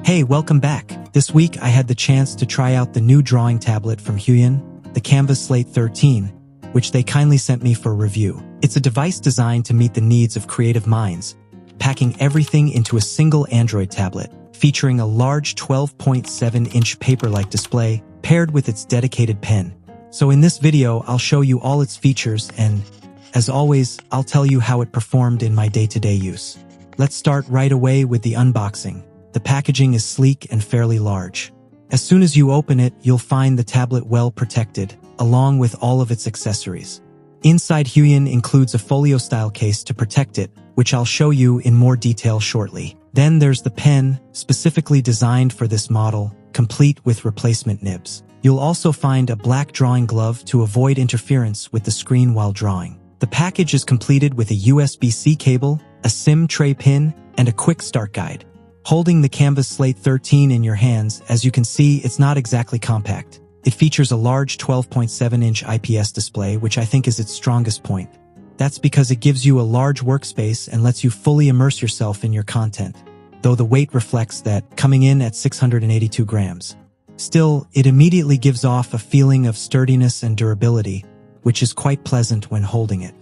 Hey, welcome back. This week I had the chance to try out the new drawing tablet from Huion, the Kamvas Slate 13, which they kindly sent me for review. It's a device designed to meet the needs of creative minds, packing everything into a single Android tablet, featuring a large 12.7-inch paper-like display paired with its dedicated pen. So in this video, I'll show you all its features and, as always, I'll tell you how it performed in my day-to-day use. Let's start right away with the unboxing. The packaging is sleek and fairly large. As soon as you open it, you'll find the tablet well protected, along with all of its accessories. Inside, Huion includes a folio-style case to protect it, which I'll show you in more detail shortly. Then there's the pen, specifically designed for this model, complete with replacement nibs. You'll also find a black drawing glove to avoid interference with the screen while drawing. The package is completed with a USB-C cable, a SIM tray pin, and a quick start guide. Holding the Kamvas Slate 13 in your hands, as you can see, it's not exactly compact. It features a large 12.7-inch IPS display, which I think is its strongest point. That's because it gives you a large workspace and lets you fully immerse yourself in your content, though the weight reflects that, coming in at 682 grams. Still, it immediately gives off a feeling of sturdiness and durability, which is quite pleasant when holding it.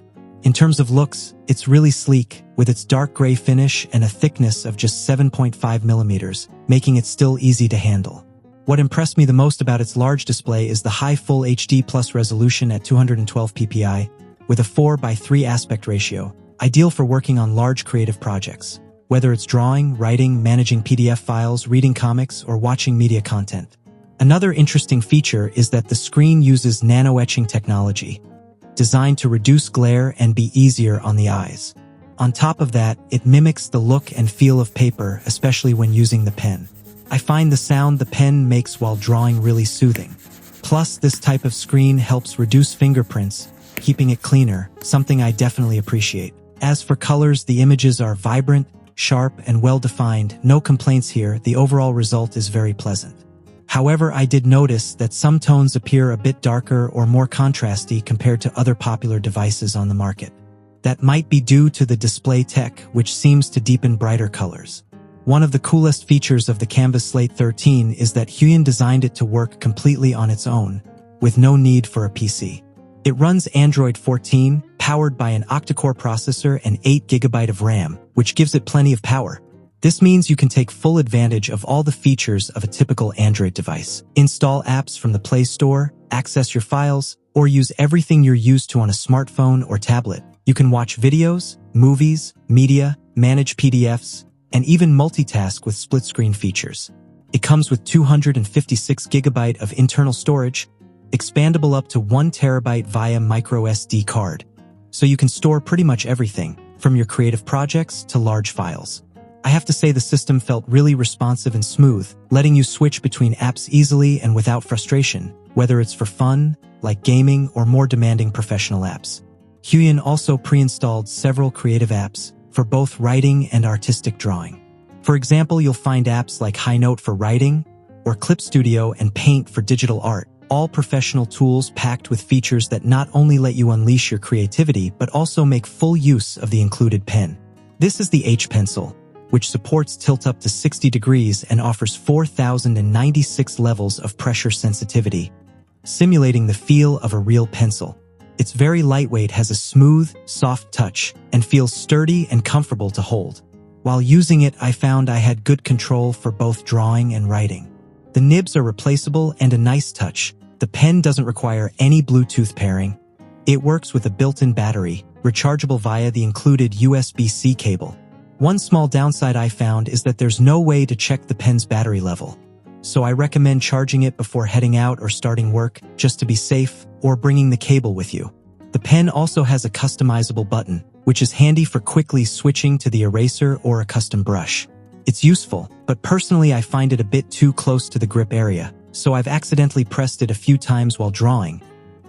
In terms of looks, it's really sleek, with its dark gray finish and a thickness of just 7.5 millimeters, making it still easy to handle. What impressed me the most about its large display is the high Full HD Plus resolution at 212 ppi, with a 4:3 aspect ratio, ideal for working on large creative projects, whether it's drawing, writing, managing PDF files, reading comics, or watching media content. Another interesting feature is that the screen uses nano-etching technology, designed to reduce glare and be easier on the eyes. On top of that, it mimics the look and feel of paper, especially when using the pen. I find the sound the pen makes while drawing really soothing. Plus, this type of screen helps reduce fingerprints, keeping it cleaner, something I definitely appreciate. As for colors, the images are vibrant, sharp, and well-defined. No complaints here. The overall result is very pleasant. However, I did notice that some tones appear a bit darker or more contrasty compared to other popular devices on the market. That might be due to the display tech, which seems to deepen brighter colors. One of the coolest features of the Kamvas Slate 13 is that Huion designed it to work completely on its own, with no need for a PC. It runs Android 14, powered by an octa-core processor and 8 GB of RAM, which gives it plenty of power. This means you can take full advantage of all the features of a typical Android device. Install apps from the Play Store, access your files, or use everything you're used to on a smartphone or tablet. You can watch videos, movies, media, manage PDFs, and even multitask with split-screen features. It comes with 256 GB of internal storage, expandable up to 1 TB via microSD card, so you can store pretty much everything, from your creative projects to large files. I have to say the system felt really responsive and smooth, letting you switch between apps easily and without frustration, whether it's for fun, like gaming, or more demanding professional apps. Huion also pre-installed several creative apps for both writing and artistic drawing. For example, you'll find apps like HighNote for writing, or Clip Studio and Paint for digital art, all professional tools packed with features that not only let you unleash your creativity, but also make full use of the included pen. This is the H Pencil, which supports tilt up to 60 degrees and offers 4,096 levels of pressure sensitivity, simulating the feel of a real pencil. It's very lightweight, has a smooth, soft touch, and feels sturdy and comfortable to hold. While using it, I found I had good control for both drawing and writing. The nibs are replaceable and a nice touch. The pen doesn't require any Bluetooth pairing. It works with a built-in battery, rechargeable via the included USB-C cable. One small downside I found is that there's no way to check the pen's battery level, so I recommend charging it before heading out or starting work, just to be safe, or bringing the cable with you. The pen also has a customizable button, which is handy for quickly switching to the eraser or a custom brush. It's useful, but personally I find it a bit too close to the grip area, so I've accidentally pressed it a few times while drawing,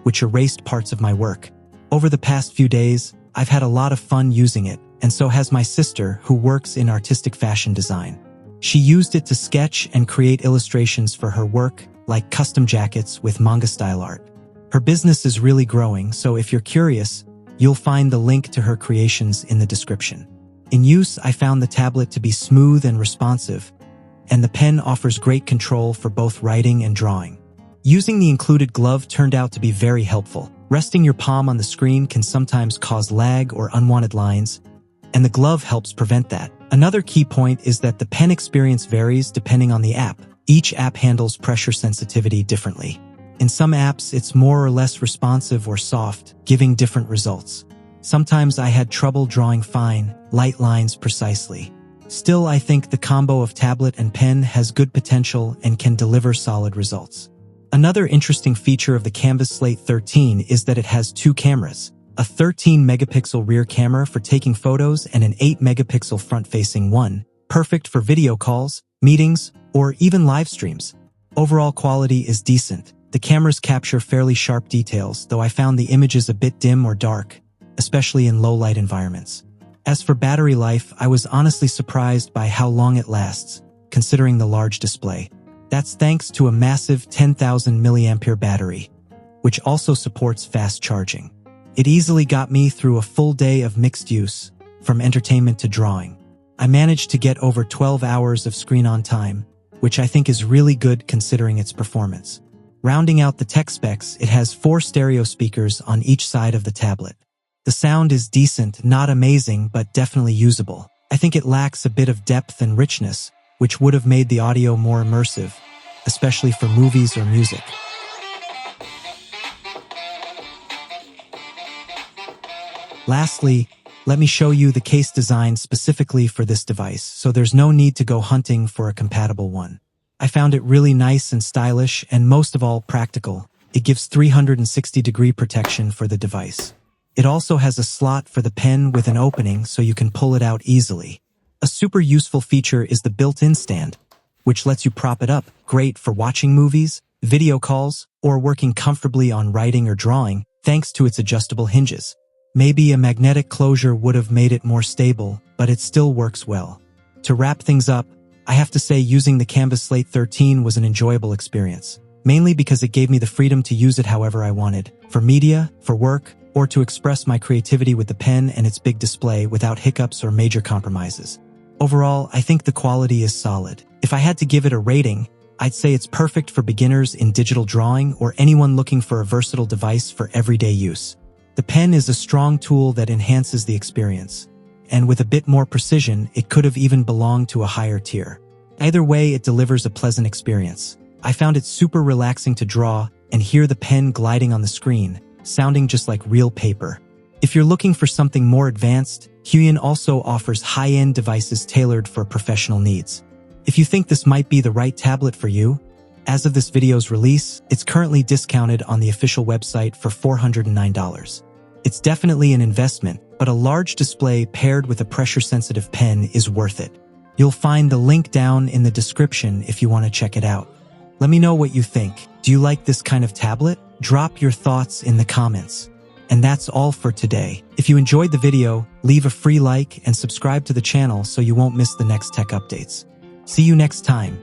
which erased parts of my work. Over the past few days, I've had a lot of fun using it, and so has my sister, who works in artistic fashion design. She used it to sketch and create illustrations for her work, like custom jackets with manga-style art. Her business is really growing, so if you're curious, you'll find the link to her creations in the description. In use, I found the tablet to be smooth and responsive, and the pen offers great control for both writing and drawing. Using the included glove turned out to be very helpful. Resting your palm on the screen can sometimes cause lag or unwanted lines, and the glove helps prevent that. Another key point is that the pen experience varies depending on the app. Each app handles pressure sensitivity differently. In some apps, it's more or less responsive or soft, giving different results. Sometimes I had trouble drawing fine, light lines precisely. Still, I think the combo of tablet and pen has good potential and can deliver solid results. Another interesting feature of the Kamvas Slate 13 is that it has two cameras, a 13-megapixel rear camera for taking photos and an 8-megapixel front-facing one, perfect for video calls, meetings, or even live streams. Overall quality is decent. The cameras capture fairly sharp details, though I found the images a bit dim or dark, especially in low-light environments. As for battery life, I was honestly surprised by how long it lasts, considering the large display. That's thanks to a massive 10,000 mAh battery, which also supports fast charging. It easily got me through a full day of mixed use, from entertainment to drawing. I managed to get over 12 hours of screen-on time, which I think is really good considering its performance. Rounding out the tech specs, it has 4 stereo speakers on each side of the tablet. The sound is decent, not amazing, but definitely usable. I think it lacks a bit of depth and richness, which would have made the audio more immersive, especially for movies or music. Lastly, let me show you the case designed specifically for this device, so there's no need to go hunting for a compatible one. I found it really nice and stylish, and most of all, practical. It gives 360-degree protection for the device. It also has a slot for the pen with an opening so you can pull it out easily. A super useful feature is the built-in stand, which lets you prop it up, great for watching movies, video calls, or working comfortably on writing or drawing, thanks to its adjustable hinges. Maybe a magnetic closure would have made it more stable, but it still works well. To wrap things up, I have to say using the Kamvas Slate 13 was an enjoyable experience, mainly because it gave me the freedom to use it however I wanted, for media, for work, or to express my creativity with the pen and its big display without hiccups or major compromises. Overall, I think the quality is solid. If I had to give it a rating, I'd say it's perfect for beginners in digital drawing or anyone looking for a versatile device for everyday use. The pen is a strong tool that enhances the experience, and with a bit more precision, it could have even belonged to a higher tier. Either way, it delivers a pleasant experience. I found it super relaxing to draw and hear the pen gliding on the screen, sounding just like real paper. If you're looking for something more advanced, Huion also offers high-end devices tailored for professional needs. If you think this might be the right tablet for you, as of this video's release, it's currently discounted on the official website for $409. It's definitely an investment, but a large display paired with a pressure-sensitive pen is worth it. You'll find the link down in the description if you want to check it out. Let me know what you think. Do you like this kind of tablet? Drop your thoughts in the comments. And that's all for today. If you enjoyed the video, leave a free like and subscribe to the channel so you won't miss the next tech updates. See you next time.